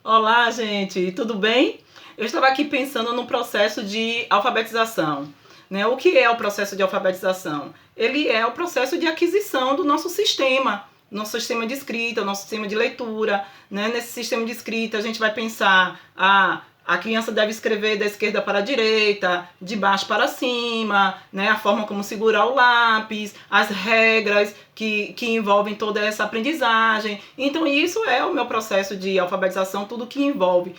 Olá, gente, tudo bem? Eu estava aqui pensando no processo de alfabetização. Né? O que é o processo de alfabetização? Ele é o processo de aquisição do nosso sistema de escrita, nosso sistema de leitura. Né? Nesse sistema de escrita, a gente vai pensar a criança deve escrever da esquerda para a direita, de baixo para cima, né? A forma como segurar o lápis, as regras que envolvem toda essa aprendizagem. Então, isso é o meu processo de alfabetização, tudo que envolve.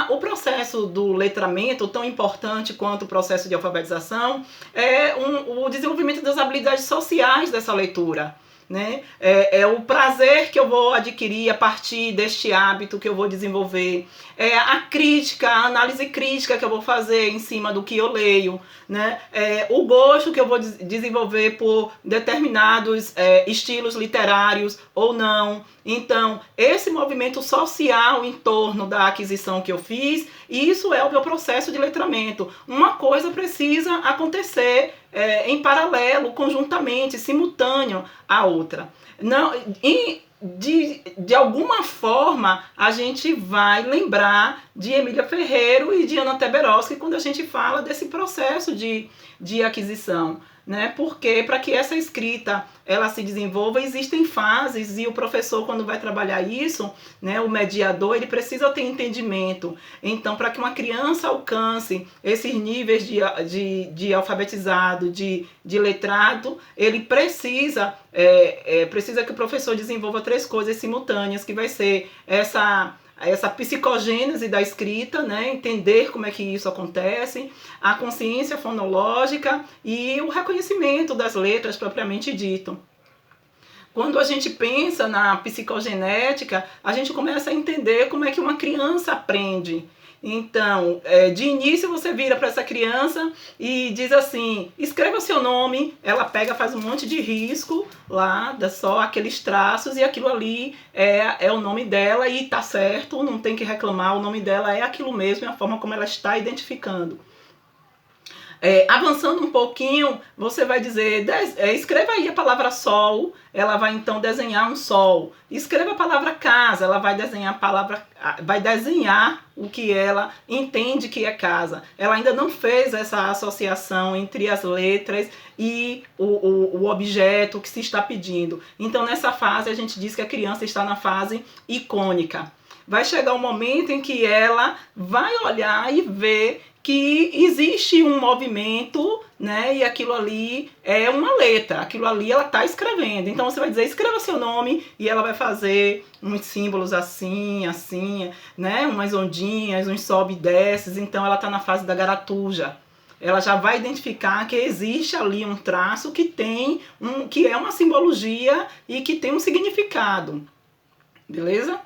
O processo do letramento, tão importante quanto o processo de alfabetização, é o desenvolvimento das habilidades sociais dessa leitura. Né? É o prazer que eu vou adquirir a partir deste hábito que eu vou desenvolver, é a crítica, a análise crítica que eu vou fazer em cima do que eu leio, né? O gosto que eu vou desenvolver por determinados estilos literários ou não. Então, esse movimento social em torno da aquisição que eu fiz, isso é o meu processo de letramento. Uma coisa precisa acontecer em paralelo, conjuntamente, simultâneo à outra. Não, de alguma forma, a gente vai lembrar de Emília Ferreiro e de Anna Teberoski quando a gente fala desse processo de aquisição. Né? Porque para que essa escrita ela se desenvolva, existem fases e o professor, quando vai trabalhar isso, né, o mediador, ele precisa ter entendimento. Então, para que uma criança alcance esses níveis de alfabetizado, de letrado, ele precisa que o professor desenvolva 3 coisas simultâneas, que vai ser essa psicogênese da escrita, né? Entender como é que isso acontece, a consciência fonológica e o reconhecimento das letras propriamente dito. Quando a gente pensa na psicogenética, a gente começa a entender como é que uma criança aprende. Então, de início você vira para essa criança e diz assim, escreva seu nome, ela pega, faz um monte de risco lá, dá só aqueles traços e aquilo ali é o nome dela e tá certo, não tem que reclamar, o nome dela é aquilo mesmo, é a forma como ela está identificando. Avançando um pouquinho, você vai dizer, escreva aí a palavra sol, ela vai então desenhar um sol. Escreva a palavra casa, ela vai desenhar o que ela entende que é casa. Ela ainda não fez essa associação entre as letras e o objeto que se está pedindo. Então, nessa fase, a gente diz que a criança está na fase icônica. Vai chegar um momento em que ela vai olhar e ver que existe um movimento, né? E aquilo ali é uma letra, aquilo ali ela está escrevendo. Então você vai dizer, escreva seu nome, e ela vai fazer uns símbolos assim, assim, né? Umas ondinhas, uns sobe e desces. Então ela está na fase da garatuja. Ela já vai identificar que existe ali um traço que que é uma simbologia e que tem um significado. Beleza?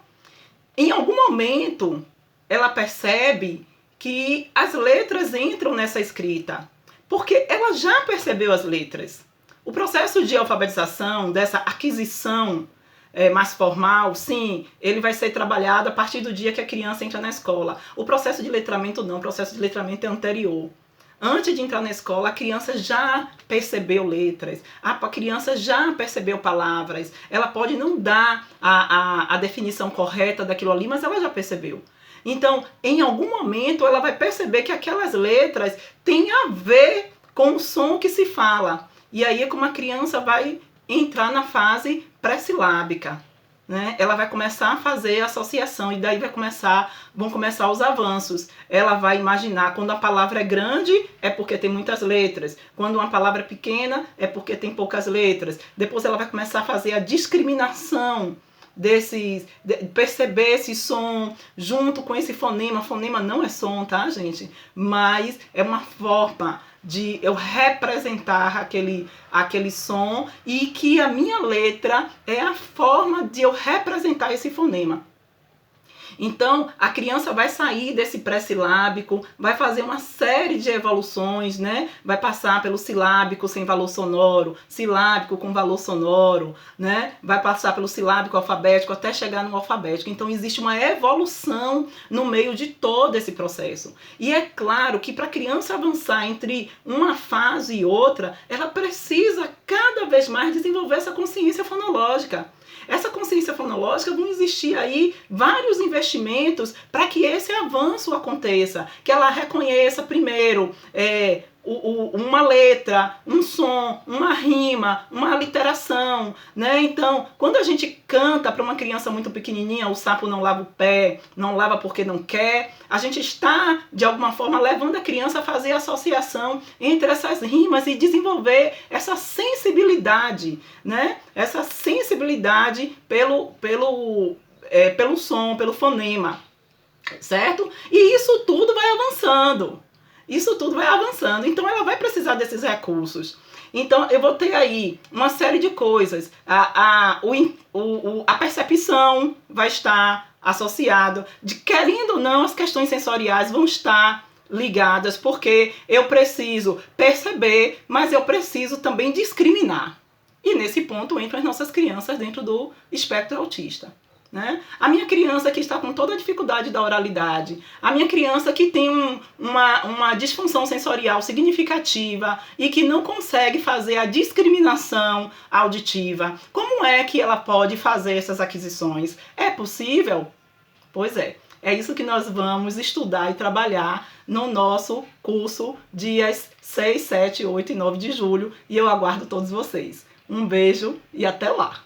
Em algum momento, ela percebe que as letras entram nessa escrita, porque ela já percebeu as letras. O processo de alfabetização, dessa aquisição mais formal, sim, ele vai ser trabalhado a partir do dia que a criança entra na escola. O processo de letramento não, o processo de letramento é anterior. Antes de entrar na escola, a criança já percebeu letras, a criança já percebeu palavras, ela pode não dar a definição correta daquilo ali, mas ela já percebeu. Então, em algum momento, ela vai perceber que aquelas letras têm a ver com o som que se fala. E aí é como a criança vai entrar na fase pré-silábica. Né? Ela vai começar a fazer a associação e daí vão começar os avanços. Ela vai imaginar quando a palavra é grande é porque tem muitas letras, quando uma palavra é pequena é porque tem poucas letras. Depois ela vai começar a fazer a discriminação perceber esse som junto com esse fonema. Fonema não é som, tá, gente? Mas é uma forma de eu representar aquele som e que a minha letra é a forma de eu representar esse fonema. Então, a criança vai sair desse pré-silábico, vai fazer uma série de evoluções, né? Vai passar pelo silábico sem valor sonoro, silábico com valor sonoro, né? Vai passar pelo silábico alfabético até chegar no alfabético. Então, existe uma evolução no meio de todo esse processo. E é claro que para a criança avançar entre uma fase e outra, ela precisa cada vez mais desenvolver essa consciência fonológica. Essa consciência fonológica, vão existir aí vários investimentos para que esse avanço aconteça, que ela reconheça primeiro uma letra, um som, uma rima, uma aliteração, né? Então, quando a gente canta para uma criança muito pequenininha, o sapo não lava o pé, não lava porque não quer, a gente está, de alguma forma, levando a criança a fazer associação entre essas rimas e desenvolver essa sensibilidade, né? Essa sensibilidade pelo som, pelo fonema, certo? E isso tudo vai avançando. Isso tudo vai avançando. Então, ela vai precisar desses recursos. Então, eu vou ter aí uma série de coisas. A percepção vai estar associada. Querendo ou não, as questões sensoriais vão estar ligadas, porque eu preciso perceber, mas eu preciso também discriminar. E nesse ponto entram as nossas crianças dentro do espectro autista. Né? A minha criança que está com toda a dificuldade da oralidade, a minha criança que tem uma disfunção sensorial significativa e que não consegue fazer a discriminação auditiva, como é que ela pode fazer essas aquisições? É possível? Pois é. É isso que nós vamos estudar e trabalhar no nosso curso dias 6, 7, 8 e 9 de julho, e eu aguardo todos vocês. Um beijo e até lá!